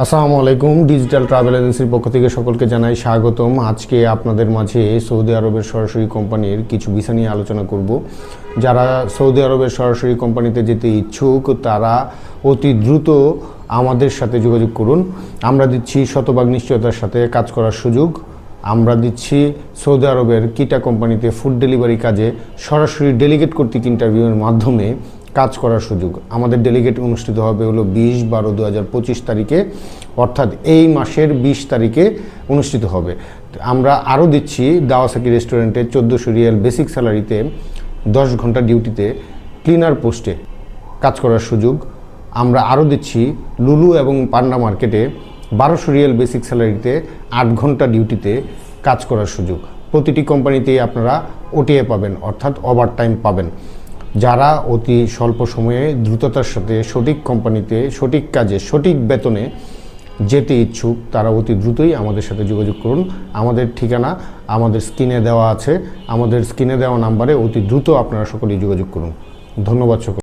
আসসালামু আলাইকুম। Digital travel এজেন্সির পক্ষ থেকে সকলকে জানাই স্বাগতম। আজকে আপনাদের মাঝে সৌদি আরবের সরাসরি কোম্পানির কিছু বিষয় নিয়ে আলোচনা করব। যারা সৌদি আরবের সরাসরি কোম্পানিতে যেতে ইচ্ছুক তারা অতি দ্রুত আমাদের সাথে যোগাযোগ করুন। আমরা দিচ্ছি শতভাগ নিশ্চয়তার সাথে কাজ করার সুযোগ। আমরা দিচ্ছি সৌদি আরবের কিটা কোম্পানিতে ফুড ডেলিভারি কাজে সরাসরি ডেলিগেট কর্তৃক ইন্টারভিউয়ের মাধ্যমে কাজ করার সুযোগ। আমাদের ডেলিগেট অনুষ্ঠিত হবে হলো 20/12/2025 তারিখে, অর্থাৎ এই মাসের 20 তারিখে অনুষ্ঠিত হবে। আমরা আরও দিচ্ছি দাওয়াসাকি রেস্টুরেন্টে 1400 রিয়াল বেসিক স্যালারিতে 10 ঘন্টা ডিউটিতে ক্লিনার পোস্টে কাজ করার সুযোগ। আমরা আরও দিচ্ছি লুলু এবং পান্ডা মার্কেটে 1200 রিয়াল বেসিক স্যালারিতে 8 ঘন্টা ডিউটিতে কাজ করার সুযোগ। প্রতিটি কোম্পানিতেই আপনারা ওটিএ পাবেন, অর্থাৎ ওভারটাইম পাবেন। যারা অতি স্বল্প সময়ে দ্রুততার সাথে সঠিক কোম্পানিতে সঠিক কাজে সঠিক বেতনে যেতে ইচ্ছুক তারা অতি দ্রুতই আমাদের সাথে যোগাযোগ করুন। আমাদের ঠিকানা আমাদের স্ক্রিনে দেওয়া আছে। আমাদের স্ক্রিনে দেওয়া নাম্বারে অতি দ্রুত আপনারা সকলেই যোগাযোগ করুন। ধন্যবাদ সকল।